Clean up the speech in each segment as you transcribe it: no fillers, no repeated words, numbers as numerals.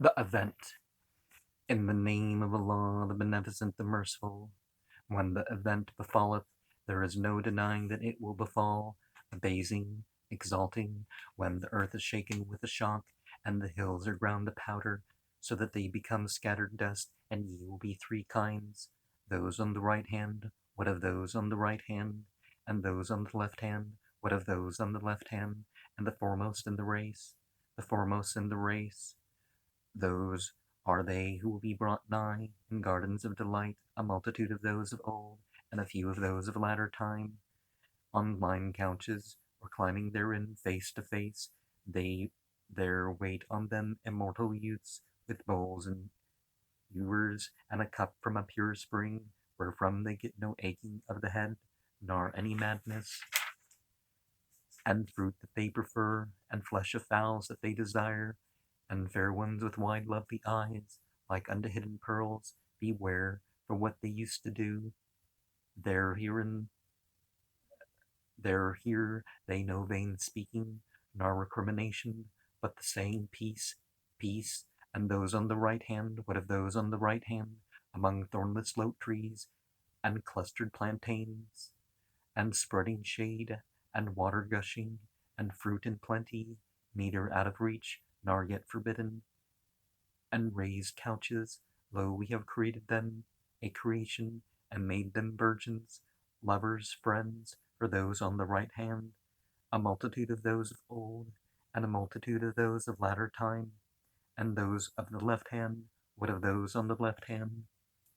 The event. In the name of Allah, the Beneficent, the Merciful. When the event befalleth, there is no denying that it will befall, abasing, exalting, when the earth is shaken with a shock, and the hills are ground to powder, so that they become scattered dust, and ye will be three kinds: those on the right hand, what of those on the right hand? And those on the left hand, what of those on the left hand? And the foremost in the race, the foremost in the race, those are they who will be brought nigh in gardens of delight, a multitude of those of old, and a few of those of latter time, on lime couches, reclining therein face to face. They there wait on them immortal youths, with bowls and ewers, and a cup from a pure spring, wherefrom they get no aching of the head, nor any madness, and fruit that they prefer, and flesh of fowls that they desire, and fair ones with wide lovely eyes, like unto hidden pearls. Beware for what they used to do. There hear they no vain speaking, nor recrimination, but the saying peace, peace. And those on the right hand, what of those on the right hand? Among thornless lote trees, and clustered plantains, and spreading shade, and water gushing, and fruit in plenty, neither out of reach, nor yet forbidden, and raised couches. Lo, we have created them, a creation, and made them virgins, lovers, friends, for those on the right hand, a multitude of those of old, and a multitude of those of latter time. And those of the left hand, what of those on the left hand?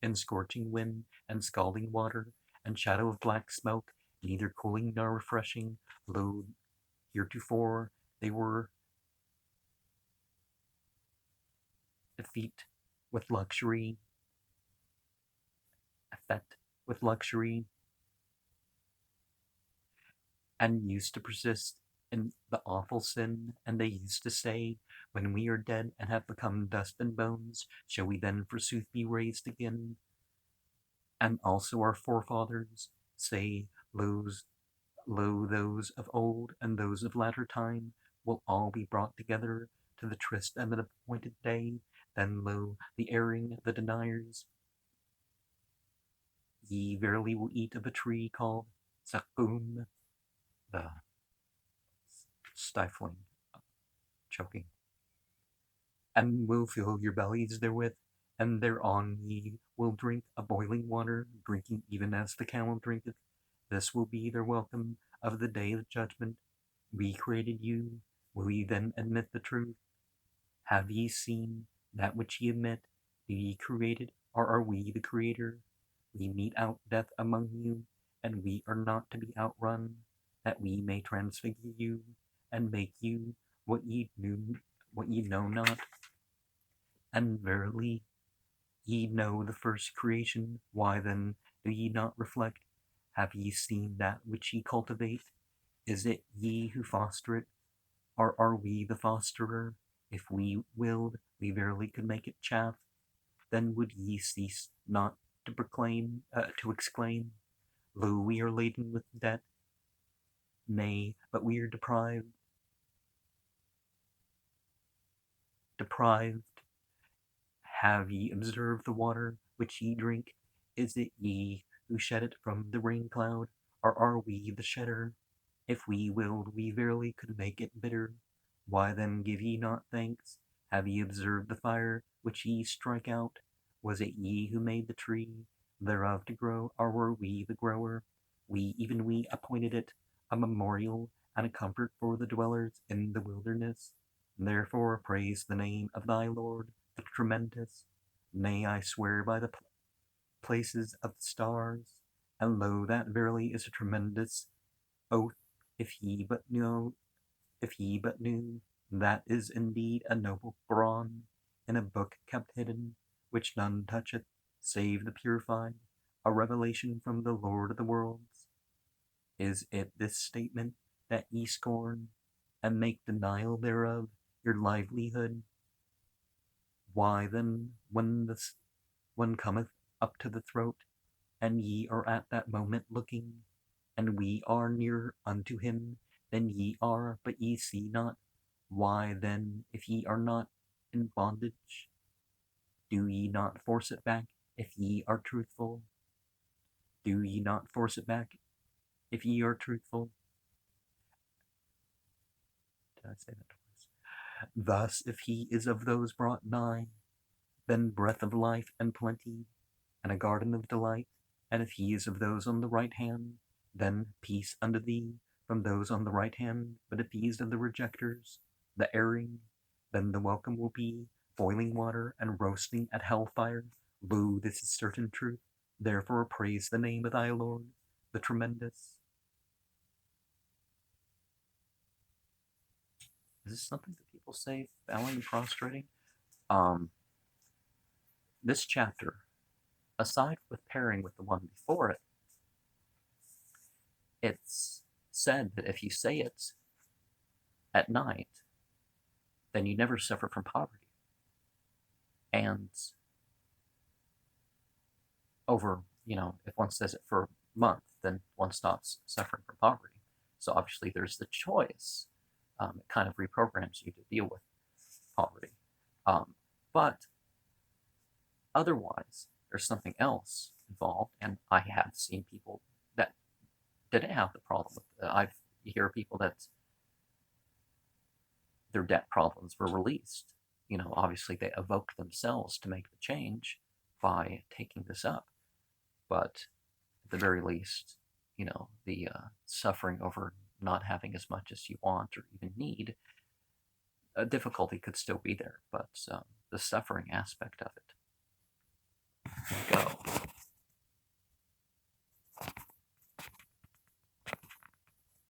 In scorching wind, and scalding water, and shadow of black smoke, neither cooling nor refreshing. Lo, heretofore they were effete with luxury, effete with luxury, and used to persist in the awful sin. And they used to say, when we are dead and have become dust and bones, shall we then forsooth be raised again? And also our forefathers say, lo, those of old and those of latter time will all be brought together to the tryst and the appointed day. Then lo, the erring, the deniers, ye verily will eat of a tree called Zaqqum, the stifling, choking, and will fill your bellies therewith, and thereon ye will drink a boiling water, drinking even as the camel drinketh. This will be their welcome of the day of judgment. We created you. Will ye then admit the truth? Have ye seen that which ye admit? Do ye create it, or are we the creator? We mete out death among you, and we are not to be outrun, that we may transfigure you, and make you what ye know not. And verily, ye know the first creation. Why then do ye not reflect? Have ye seen that which ye cultivate? Is it ye who foster it, or are we the fosterer? If we willed, we verily could make it chaff. Then would ye cease not to exclaim, lo, we are laden with debt. Nay, but we are deprived. Have ye observed the water which ye drink? Is it ye who shed it from the rain cloud, or are we the shedder? If we willed, we verily could make it bitter. Why then give ye not thanks? Have ye observed the fire which ye strike out? Was it ye who made the tree thereof to grow, or were we the grower? Even we appointed it a memorial and a comfort for the dwellers in the wilderness. Therefore praise the name of thy Lord, the tremendous. Nay, I swear by the places of the stars, and lo, that verily is a tremendous oath. If ye but knew, that is indeed a noble Qur'an, in a book kept hidden, which none toucheth, save the purified, a revelation from the Lord of the worlds. Is it this statement that ye scorn, and make denial thereof your livelihood? Why then, when one cometh up to the throat, and ye are at that moment looking, and we are near unto him, then ye are, but ye see not. Why then, if ye are not in bondage? Do ye not force it back if ye are truthful? Do ye not force it back if ye are truthful? Did I say that twice? Thus, if he is of those brought nigh, then breath of life and plenty, and a garden of delight. And if he is of those on the right hand, then peace unto thee from those on the right hand. But if he is of the rejectors, the erring, then the welcome will be boiling water and roasting at hellfire. Lo, this is certain truth. Therefore praise the name of thy Lord, the tremendous. Is this something that people say, bowing and prostrating? This chapter, aside with pairing with the one before it, it's said that if you say it at night, then you never suffer from poverty. And over, if one says it for a month, then one stops suffering from poverty. So obviously there's the choice. It kind of reprograms you to deal with poverty. But otherwise, there's something else involved, and I have seen people that didn't have the problem with it. You hear people that their debt problems were released. Obviously they evoke themselves to make the change by taking this up. But at the very least, the suffering over not having as much as you want or even need, a difficulty could still be there, but the suffering aspect of it go.